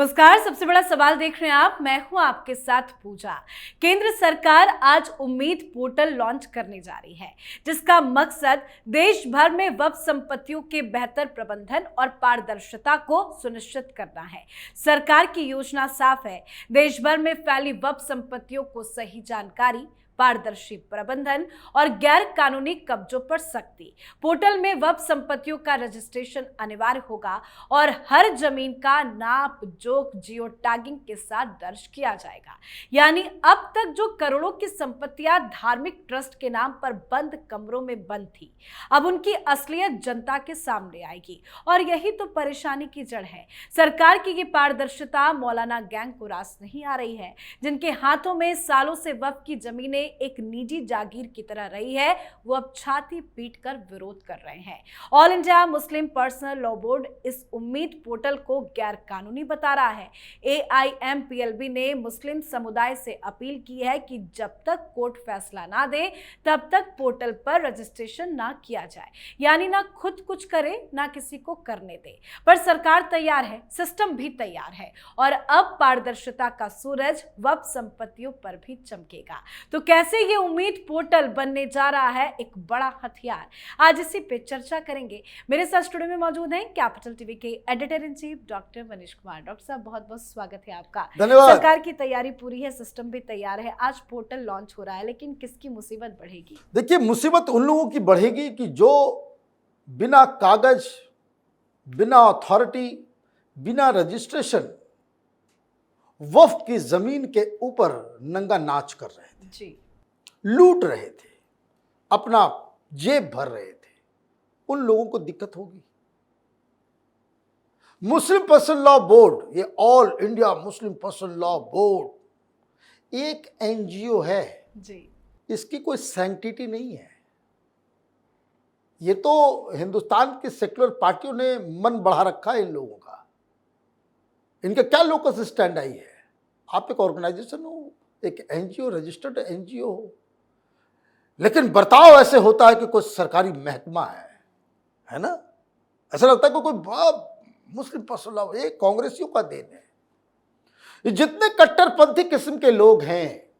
नमस्कार। सबसे बड़ा सवाल देख रहे हैं आप, मैं हूं आपके साथ पूजा। केंद्र सरकार आज उम्मीद पोर्टल लॉन्च करने जा रही है, जिसका मकसद देश भर में वक्फ संपत्तियों के बेहतर प्रबंधन और पारदर्शिता को सुनिश्चित करना है। सरकार की योजना साफ है, देश भर में फैली वक्फ संपत्तियों को सही जानकारी, पारदर्शी प्रबंधन और गैर कानूनी कब्जों पर सख्ती। पोर्टल में वक्फ संपत्तियों का रजिस्ट्रेशन अनिवार्य होगा और हर जमीन का नाप जोख जियो टैगिंग के साथ दर्ज किया जाएगा। यानी अब तक जो करोड़ों की संपत्तियां धार्मिक ट्रस्ट के नाम पर बंद कमरों में बंद थी, अब उनकी असलियत जनता के सामने आएगी और यही तो परेशानी की जड़ है। सरकार की ये पारदर्शिता मौलाना गैंग को रास नहीं आ रही है, जिनके हाथों में सालों से वक्फ की जमीनें एक निजी जागीर की तरह रही है। वो अब छाती पीटकर विरोध कर रहे हैं। All India Muslim personal law board इस उम्मीद पोर्टल को गैर कानूनी बता रहा है। AIMPLB ने मुस्लिम समुदाय से अपील की है कि जब तक कोर्ट फैसला ना दे तब तक पोर्टल पर रजिस्ट्रेशन ना किया जाए, यानी ना खुद कुछ करे ना किसी को करने दे। पर सरकार तैयार है, सिस्टम भी तैयार है और अब पारदर्शिता का सूरज वक्फ संपत्तियों पर भी चमकेगा। तो कैसे ये उम्मीद पोर्टल बनने जा रहा है एक बड़ा हथियार, आज इसी पे चर्चा करेंगे। मेरे साथ स्टूडियो में मौजूद हैं कैपिटल टीवी के editor in chief doctor Manish Kumar. Doctor साहब, बहुत बहुत स्वागत है आपका। धन्यवाद। सरकार की तैयारी पूरी है, सिस्टम भी तैयार है, आज पोर्टल लॉन्च हो रहा है, लेकिन किसकी मुसीबत बढ़ेगी? देखिए, मुसीबत उन लोगों की बढ़ेगी कि जो बिना कागज, बिना अथॉरिटी, बिना रजिस्ट्रेशन वक्फ की जमीन के ऊपर नंगा नाच कर रहे थे जी, लूट रहे थे, अपना जेब भर रहे थे, उन लोगों को दिक्कत होगी। मुस्लिम पर्सनल लॉ बोर्ड, ये all India Muslim personal law board एक NGO है जी, इसकी कोई सैंक्टिटी नहीं है। ये तो हिंदुस्तान की सेक्युलर पार्टियों ने मन बढ़ा रखा है इन लोगों का। इनका क्या लोकस स्टैंड आई है? आप एक ऑर्गेनाइजेशन हो, एक NGO, रजिस्टर्ड NGO हो, लेकिन बर्ताव ऐसे होता है कि कोई सरकारी महकमा है ना? ऐसा लगता है कि कोई बड़ा मुस्लिम पर्सनल लॉ, ये कांग्रेसियों का देन है। ये जितने कट्टरपंथी किस्म के लोग हैं,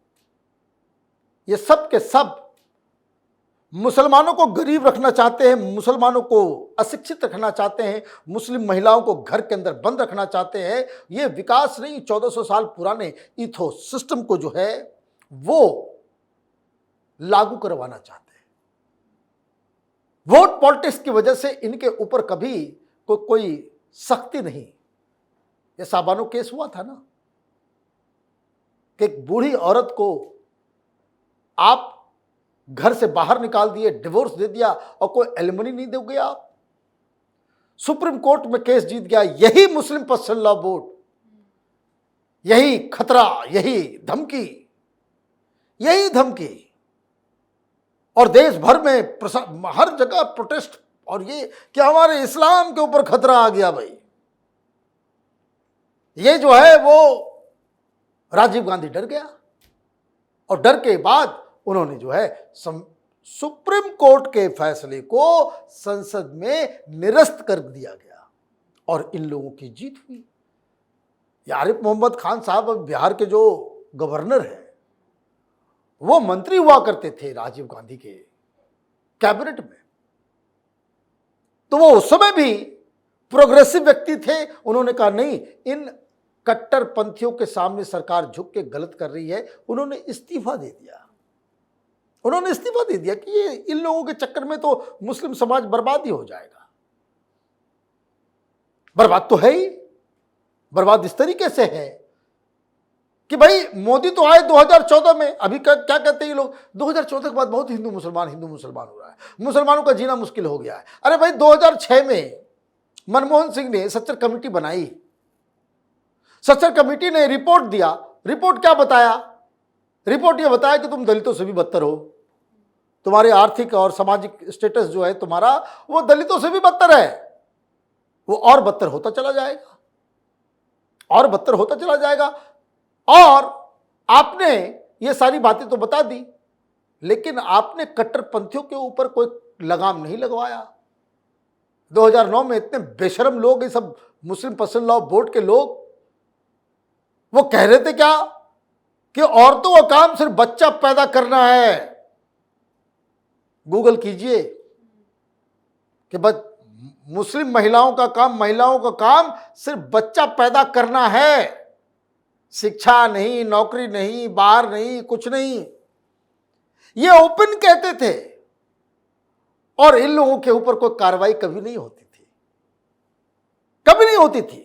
ये सब के सब मुसलमानों को गरीब रखना चाहते हैं, मुसलमानों को अशिक्षित रखना चाहते हैं, मुस्लिम महिलाओं को घर के अंदर बंद रखना चाहते हैं। ये विकास नहीं, 1400 साल पुराने इथोस सिस्टम को जो है वो लागू करवाना चाहते हैं। वोट पॉलिटिक्स की वजह से इनके ऊपर कभी कोई सख्ती नहीं। ये साबानो केस हुआ था ना, कि एक बूढ़ी औरत को आप घर से बाहर निकाल दिए, डिवोर्स दे दिया और कोई एलिमनी नहीं दोगे आप। सुप्रीम कोर्ट में केस जीत गया यही मुस्लिम पर्सनल लॉ बोर्ड। यही खतरा, यही धमकी और देश भर में हर जगह प्रोटेस्ट, और ये कि हमारे इस्लाम के ऊपर खतरा आ गया। भाई, ये जो है वो राजीव गांधी डर गया और डर के बाद उन्होंने जो है सुप्रीम कोर्ट के फैसले को संसद में निरस्त कर दिया गया और इन लोगों की जीत हुई। आरिफ मोहम्मद खान साहब अब बिहार के जो गवर्नर हैं, वो मंत्री हुआ करते थे राजीव गांधी के कैबिनेट में, तो वो उस समय भी प्रोग्रेसिव व्यक्ति थे। उन्होंने कहा नहीं, इन कट्टरपंथियों के सामने सरकार झुक के गलत कर रही है। उन्होंने इस्तीफा दे दिया कि ये इन लोगों के चक्कर में तो मुस्लिम समाज बर्बाद ही हो जाएगा। बर्बाद तो है ही, बर्बाद इस तरीके से है कि भाई मोदी तो आए 2014 में, अभी क्या कहते हैं ये लोग, 2014 के बाद बहुत हिंदू मुसलमान हो रहा है, मुसलमानों का जीना मुश्किल हो गया है। अरे भाई, 2006 में मनमोहन सिंह ने सच्चर कमेटी बनाई, सच्चर कमेटी ने रिपोर्ट दिया। रिपोर्ट क्या बताया? रिपोर्ट ये बताया कि तुम दलितों से भी बदतर हो, तुम्हारे आर्थिक और सामाजिक स्टेटस जो है तुम्हारा, वो दलितों से भी बदतर है, वो और बदतर होता चला जाएगा। और आपने ये सारी बातें तो बता दी, लेकिन आपने कट्टरपंथियों के ऊपर कोई लगाम नहीं लगवाया। 2009 में इतने बेशरम लोग, ये सब मुस्लिम पर्सनल लॉ बोर्ड के लोग, वो कह रहे थे क्या कि औरतों का काम सिर्फ बच्चा पैदा करना है। गूगल कीजिए कि बस मुस्लिम महिलाओं का काम सिर्फ बच्चा पैदा करना है, शिक्षा नहीं, नौकरी नहीं, बाहर नहीं, कुछ नहीं। ये ओपन कहते थे और इन लोगों के ऊपर कोई कार्रवाई कभी नहीं होती थी, कभी नहीं होती थी।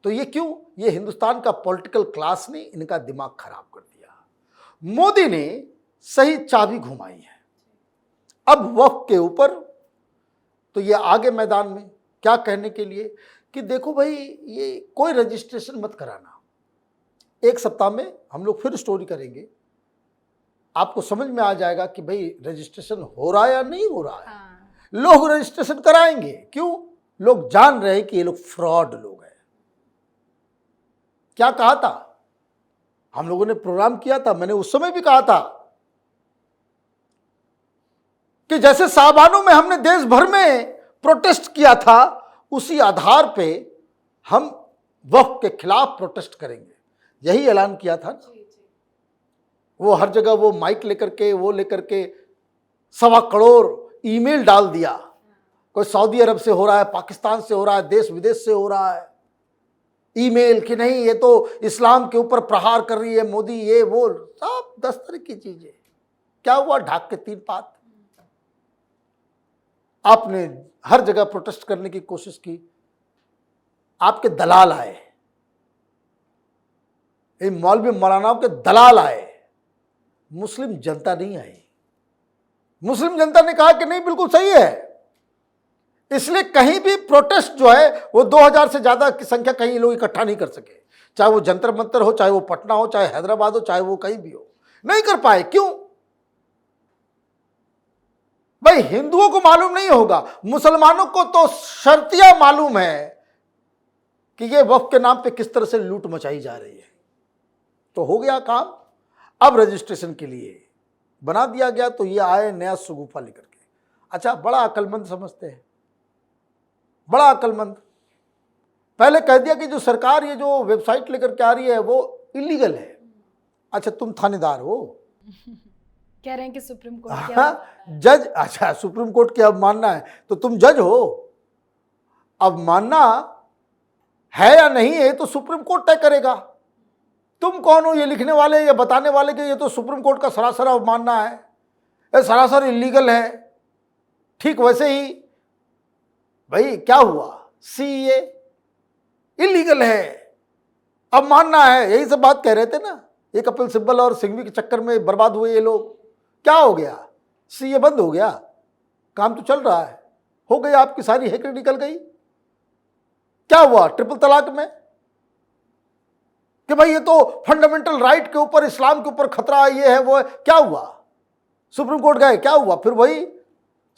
तो ये क्यों? ये हिंदुस्तान का पॉलिटिकल क्लास ने इनका दिमाग खराब कर दिया। मोदी ने सही चाबी घुमाई है। अब वक्फ के ऊपर तो ये आगे मैदान में क्या कहने के लिए कि देखो भाई, ये कोई रजिस्ट्रेशन मत कराना। एक सप्ताह में हम लोग फिर स्टोरी करेंगे, आपको समझ में आ जाएगा कि भाई रजिस्ट्रेशन हो रहा है या नहीं हो रहा है। हाँ। लोग रजिस्ट्रेशन कराएंगे, क्यों? लोग जान रहे हैं कि ये लोग फ्रॉड लोग हैं। क्या कहा था? हम लोगों ने प्रोग्राम किया था, मैंने उस समय भी कहा था कि जैसे साबानों में हमने देश भर में प्रोटेस्ट किया था, उसी आधार पे हम वक्फ के खिलाफ प्रोटेस्ट करेंगे। यही ऐलान किया था ना। वो हर जगह वो माइक लेकर के, वो लेकर के 1.25 करोड़ ईमेल डाल दिया। कोई सऊदी अरब से हो रहा है, पाकिस्तान से हो रहा है, देश विदेश से हो रहा है ईमेल कि नहीं ये तो इस्लाम के ऊपर प्रहार कर रही है मोदी, ये वो सब 10 तरह की चीजें। क्या हुआ? ढाक के 3 बात। आपने हर जगह प्रोटेस्ट करने की कोशिश की, आपके दलाल आए, इन मौलवी मौलानाओं के दलाल आए, मुस्लिम जनता नहीं आई। मुस्लिम जनता ने कहा कि नहीं बिल्कुल सही है। इसलिए कहीं भी प्रोटेस्ट जो है वो 2000 से ज्यादा की संख्या कहीं लोग इकट्ठा नहीं कर सके, चाहे वो जंतर मंतर हो, चाहे वो पटना हो, चाहे हैदराबाद हो, चाहे वो कहीं भी हो, नहीं कर पाए। क्यों? भाई हिंदुओं को मालूम नहीं होगा, मुसलमानों को तो शर्तिया मालूम है कि ये वक्फ के नाम पे किस तरह से लूट मचाई जा रही है। तो हो गया काम। अब रजिस्ट्रेशन के लिए बना दिया गया, तो ये आए नया सुगुफा लेकर के। अच्छा, बड़ा अक्लमंद समझते हैं, बड़ा अक्लमंद। पहले कह दिया कि जो सरकार ये जो वेबसाइट लेकर के आ रही है वो इलीगल है। अच्छा, तुम थानेदार हो, कह रहे हैं कि सुप्रीम कोर्ट जज। अच्छा, सुप्रीम कोर्ट की अब मानना है तो तुम जज हो। अब मानना है या नहीं है तो सुप्रीम कोर्ट तय करेगा। तुम कौन हो ये लिखने वाले या बताने वाले कि ये तो सुप्रीम कोर्ट का सरासर अवमानना है, ये सरासर इलीगल है। ठीक वैसे ही भाई क्या हुआ, सीए इलीगल है, अब मानना है। यही सब बात कह रहे थे ना, ये कपिल सिब्बल और सिंघवी के चक्कर में बर्बाद हुए ये लोग। क्या हो गया? सीए बंद हो गया, काम तो चल रहा है, हो गई, आपकी सारी हैकड़ी निकल गई। क्या हुआ ट्रिपल तलाक में कि भाई ये तो फंडामेंटल राइट के ऊपर, इस्लाम के ऊपर खतरा, ये है वो है। क्या हुआ? सुप्रीम कोर्ट गए, क्या हुआ? फिर वही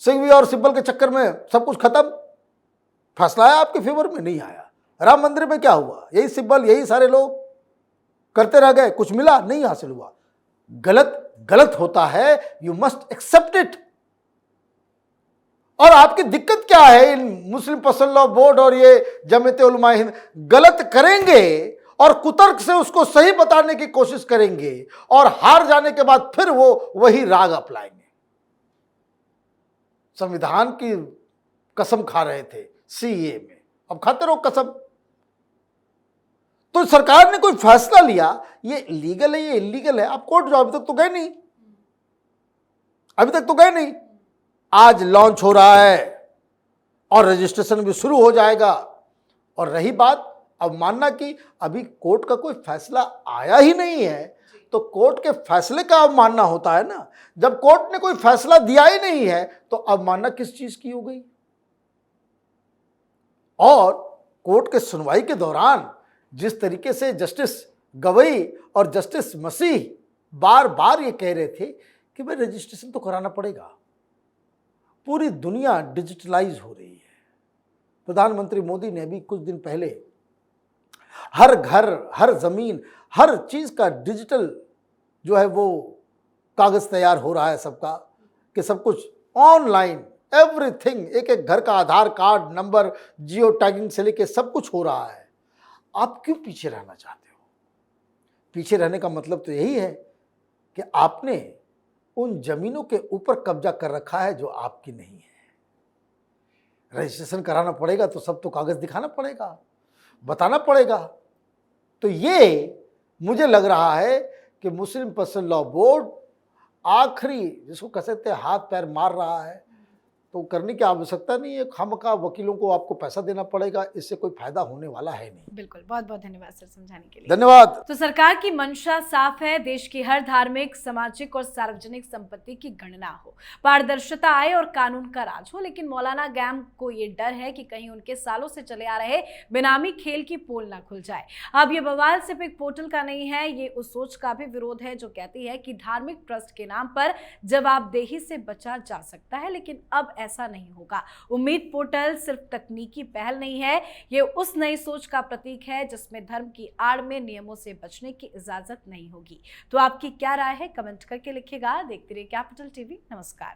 सिंघवी और सिब्बल के चक्कर में सब कुछ खत्म। फैसला आया आपके फेवर में? नहीं आया। राम मंदिर में क्या हुआ? यही सिब्बल, यही सारे लोग करते रह गए, कुछ मिला नहीं, हासिल हुआ। गलत गलत होता है, यू मस्ट एक्सेप्ट इट। और आपकी दिक्कत क्या है इन मुस्लिम पर्सनल लॉ बोर्ड और ये जमीयत उलमा हिंद? गलत करेंगे और कुतर्क से उसको सही बताने की कोशिश करेंगे और हार जाने के बाद फिर वो वही राग अपनाएंगे। संविधान की कसम खा रहे थे सीए में, अब खाते रहो कसम। तो सरकार ने कोई फैसला लिया, ये लीगल है, ये इलीगल है, आप कोर्ट जाओ। अभी तक तो गए नहीं, अभी तक तो गए नहीं। आज लॉन्च हो रहा है और रजिस्ट्रेशन भी शुरू हो जाएगा। और रही बात अवमानना की, अभी कोर्ट का कोई फैसला आया ही नहीं है, तो कोर्ट के फैसले का अवमानना होता है ना। जब कोर्ट ने कोई फैसला दिया ही नहीं है तो अवमानना किस चीज की हो गई? और कोर्ट के सुनवाई के दौरान जिस तरीके से जस्टिस गवई और जस्टिस मसीह बार बार ये कह रहे थे कि भाई रजिस्ट्रेशन तो कराना पड़ेगा। पूरी दुनिया डिजिटलाइज हो रही है। प्रधानमंत्री मोदी ने भी कुछ दिन पहले हर घर, हर जमीन, हर चीज का डिजिटल जो है वो कागज तैयार हो रहा है सबका, कि सब कुछ ऑनलाइन, एवरीथिंग, एक एक घर का आधार कार्ड नंबर, जियो टैगिंग से लेके सब कुछ हो रहा है। आप क्यों पीछे रहना चाहते हो? पीछे रहने का मतलब तो यही है कि आपने उन जमीनों के ऊपर कब्जा कर रखा है जो आपकी नहीं है। रजिस्ट्रेशन कराना पड़ेगा तो सब तो कागज दिखाना पड़ेगा, बताना पड़ेगा। तो ये मुझे लग रहा है कि मुस्लिम पर्सनल लॉ बोर्ड आखिरी जिसको कह सकते हैं हाथ पैर मार रहा है, तो करने की आवश्यकता नहीं है। खामखा वकीलों को आपको पैसा देना पड़ेगा, इससे कोई फायदा होने वाला है नहीं। बिल्कुल, बहुत बहुत धन्यवाद सर समझाने के लिए। धन्यवाद। तो सरकार की मंशा साफ है, देश की हर धार्मिक, सामाजिक और सार्वजनिक संपत्ति की गणना हो, पारदर्शिता आए और कानून का राज हो। लेकिन मौलाना गैंग को ये डर है कि कहीं उनके सालों से चले आ रहे बेनामी खेल की पोल ना खुल जाए। अब ये बवाल सिर्फ एक पोर्टल का नहीं है, ये उस सोच का भी विरोध है जो कहती है कि धार्मिक ट्रस्ट के नाम पर जवाबदेही से बचा जा सकता है। लेकिन अब ऐसा नहीं होगा। उम्मीद पोर्टल सिर्फ तकनीकी पहल नहीं है, ये उस नई सोच का प्रतीक है जिसमें धर्म की आड़ में नियमों से बचने की इजाजत नहीं होगी। तो आपकी क्या राय है, कमेंट करके लिखिएगा। देखते रहिए कैपिटल टीवी। नमस्कार।